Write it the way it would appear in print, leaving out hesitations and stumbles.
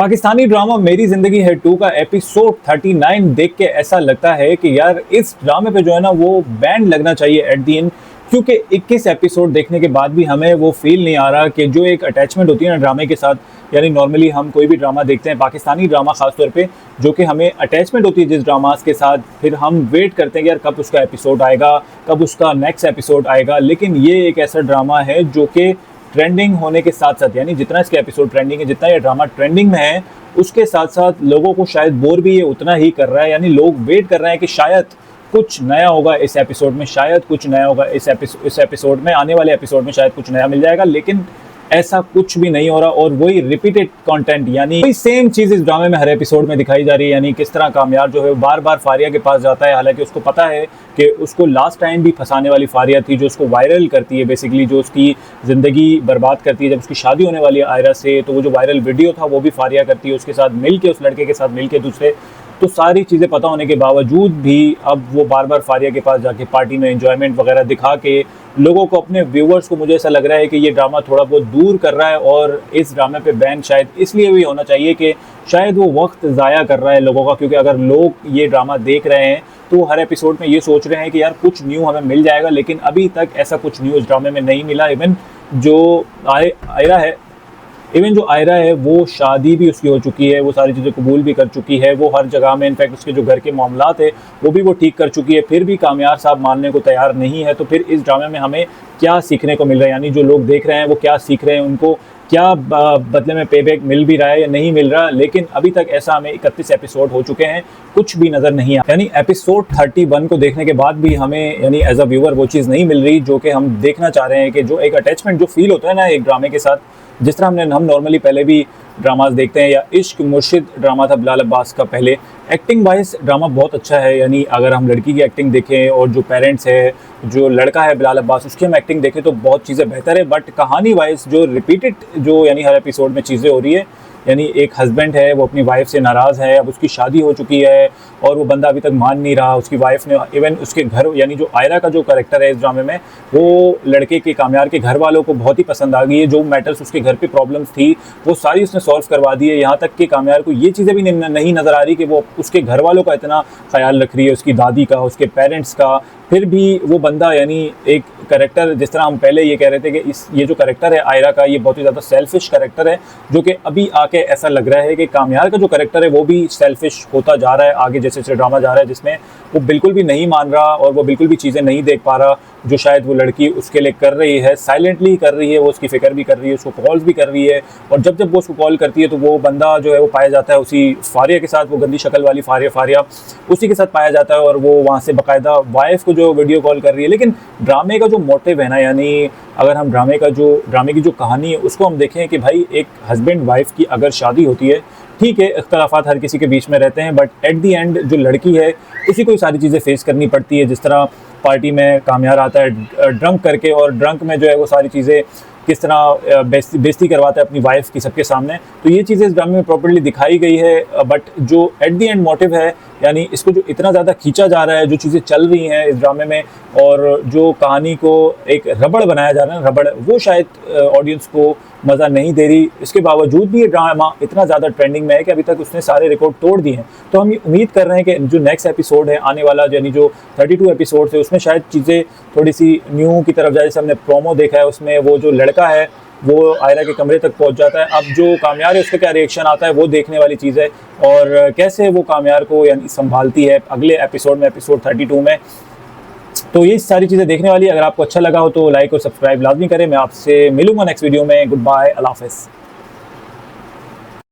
Pakistani drama मेरी जिंदगी है 2 का एपिसोड 39 देख के ऐसा लगता है कि यार इस ड्रामे पे जो है ना वो बैन लगना चाहिए एट दी एंड, क्योंकि 21 एपिसोड देखने के बाद भी हमें वो फील नहीं आ रहा कि जो एक अटैचमेंट होती है ना ड्रामे के साथ, यानी नॉर्मली हम कोई भी ड्रामा देखते हैं, पाकिस्तानी ड्रामा खासतौर पे, जो कि हमें अटैचमेंट होती है जिस ड्रामास के साथ, फिर हम वेट करते हैं कि यार कब उसका एपिसोड आएगा, कब उसका नेक्स्ट एपिसोड आएगा। लेकिन ये एक ऐसा ड्रामा है जो कि ट्रेंडिंग होने के साथ साथ, यानी जितना इसके एपिसोड ट्रेंडिंग है, जितना ये ड्रामा ट्रेंडिंग में है, उसके साथ साथ लोगों को शायद बोर भी ये उतना ही कर रहा है। यानी लोग वेट कर रहे हैं कि शायद कुछ नया होगा इस एपिसोड में, शायद कुछ नया होगा इस एपिसोड में, आने वाले एपिसोड में शायद कुछ नया मिल जाएगा। लेकिन ऐसा कुछ भी नहीं हो रहा और वही रिपीटेड कंटेंट, यानी वही सेम चीज़ इस ड्रामे में हर एपिसोड में दिखाई जा रही है। यानी किस तरह कामयार जो है बार बार फारिया के पास जाता है, हालांकि उसको पता है कि उसको लास्ट टाइम भी फंसाने वाली फारिया थी, जो उसको वायरल करती है, बेसिकली जो उसकी ज़िंदगी बर्बाद करती है। जब उसकी शादी होने वाली है आयरा से, तो वो जो वायरल वीडियो था वो भी फारिया करती है उसके साथ मिल के, उस लड़के के साथ मिल के दूसरे। तो सारी चीज़ें पता होने के बावजूद भी अब वो बार बार फारिया के पास जाके पार्टी में एंजॉयमेंट वगैरह दिखा के लोगों को, अपने व्यूवर्स को, मुझे ऐसा लग रहा है कि ये ड्रामा थोड़ा बहुत दूर कर रहा है। और इस ड्रामे पे बैन शायद इसलिए भी होना चाहिए कि शायद वो वक्त ज़ाया कर रहा है लोगों का, क्योंकि अगर लोग ये ड्रामा देख रहे हैं तो हर एपिसोड में ये सोच रहे हैं कि यार कुछ न्यू हमें मिल जाएगा, लेकिन अभी तक ऐसा कुछ न्यू इस ड्रामे में नहीं मिला। इवन जो आयरा है वो शादी भी उसकी हो चुकी है, वो सारी चीज़ें कबूल भी कर चुकी है, वो हर जगह में, इनफैक्ट उसके जो घर के मामलात है वो भी वो ठीक कर चुकी है, फिर भी कामयार साहब मानने को तैयार नहीं है। तो फिर इस ड्रामे में हमें क्या सीखने को मिल रहा है, यानी जो लोग देख रहे हैं वो क्या सीख रहे हैं, उनको क्या बदले में पे बैक मिल भी रहा है या नहीं मिल रहा। लेकिन अभी तक ऐसा हमें 31 एपिसोड हो चुके हैं, कुछ भी नज़र नहीं आया। यानी एपिसोड 31 को देखने के बाद भी हमें, यानी एज अ व्यूअर, वो चीज़ नहीं मिल रही जो कि हम देखना चाह रहे हैं, कि जो एक अटैचमेंट जो फील होता है ना एक ड्रामे के साथ, जिस तरह हम नॉर्मली पहले भी ड्रामास देखते हैं, या इश्क मुर्शिद ड्रामा था बिलाल अब्बास का पहले, एक्टिंग वाइज ड्रामा बहुत अच्छा है। यानी अगर हम लड़की की एक्टिंग देखें और जो पेरेंट्स है, जो लड़का है बिलाल अब्बास, उसकी हम एक्टिंग देखें तो बहुत चीज़ें बेहतर है। बट कहानी वाइज जो रिपीटेड, जो यानी हर एपिसोड में चीज़ें हो रही है, यानी एक हस्बैंड है वो अपनी वाइफ से नाराज़ है, अब उसकी शादी हो चुकी है और वो बंदा अभी तक मान नहीं रहा। उसकी वाइफ ने, इवन उसके घर, यानी जो आयरा का जो कैरेक्टर है इस ड्रामे में, वो लड़के के, कामयार के घर वालों को बहुत ही पसंद आ गई है। जो मैटर्स उसके घर पे प्रॉब्लम्स थी वो सारी उसने सॉल्व करवा दी है। यहाँ तक कि कामयार को ये चीज़ें भी नहीं नज़र आ रही कि वो उसके घर वालों का इतना ख्याल रख रही है, उसकी दादी का, उसके पेरेंट्स का। फिर भी वो बंदा, यानी एक कैरेक्टर, जिस तरह हम पहले ये कह रहे थे कि ये जो कैरेक्टर है आयरा का, ये बहुत ही ज़्यादा सेल्फिश कैरेक्टर है, जो कि अभी आके ऐसा लग रहा है कि कामयार का जो कैरेक्टर है वो भी सेल्फिश होता जा रहा है आगे, जैसे जैसे ड्रामा जा रहा है, जिसमें वो बिल्कुल भी नहीं मान रहा और वो बिल्कुल भी चीज़ें नहीं देख पा रहा जो शायद वो लड़की उसके लिए कर रही है, साइलेंटली कर रही है, वो उसकी फ़िक्र भी कर रही है, उसको कॉल्स भी कर रही है। और जब जब वो उसको कॉल करती है तो वो बंदा जो है वो पाया जाता है उसी फारिया के साथ, वो गंदी शक्ल वाली फारिया उसी के साथ पाया जाता है, और वो वहाँ से बाकायदा वाइफ को जो वीडियो कॉल कर रही है। लेकिन ड्रामे का जो मोटिव है ना, यानी अगर हम ड्रामे की जो कहानी है उसको हम देखें कि भाई एक हस्बैंड वाइफ की अगर शादी होती है, ठीक है, इख्तलाफात हर किसी के बीच में रहते हैं, बट एट दी एंड जो लड़की है उसी को सारी चीज़ें फेस करनी पड़ती है। जिस तरह पार्टी में कामयार आता है ड्रंक करके, और ड्रंक में जो है वो सारी चीज़ें किस तरह बेइज्जती करवाता है अपनी वाइफ की सबके सामने, तो ये चीज़ें इस ड्रामे में प्रॉपर्ली दिखाई गई है। बट जो एट दी एंड मोटिव है, यानी इसको जो इतना ज़्यादा खींचा जा रहा है, जो चीज़ें चल रही हैं इस ड्रामे में, और जो कहानी को एक रबड़ बनाया जा रहा है, रबड़, वो शायद ऑडियंस को मज़ा नहीं दे रही। इसके बावजूद भी ये ड्रामा इतना ज़्यादा ट्रेंडिंग में है कि अभी तक उसने सारे रिकॉर्ड तोड़ दिए हैं। तो हम ये उम्मीद कर रहे हैं कि जो नेक्स्ट एपिसोड है आने वाला, यानी जो 32 एपिसोड है, उसमें शायद चीज़ें थोड़ी सी न्यू की तरफ जाए। जैसे हमने प्रोमो देखा है, उसमें वो जो लड़का है वो आयरा के कमरे तक पहुंच जाता है। अब जो कामयार है उसका क्या रिएक्शन आता है वो देखने वाली चीज़ है, और कैसे वो कामयार को यानी संभालती है अगले एपिसोड में, एपिसोड 32 में। तो ये सारी चीज़ें देखने वाली। अगर आपको अच्छा लगा हो तो लाइक और सब्सक्राइब लाजमी करें। मैं आपसे मिलूंगा नेक्स्ट वीडियो में। गुड बाय, अल्लाह हाफ़िज़।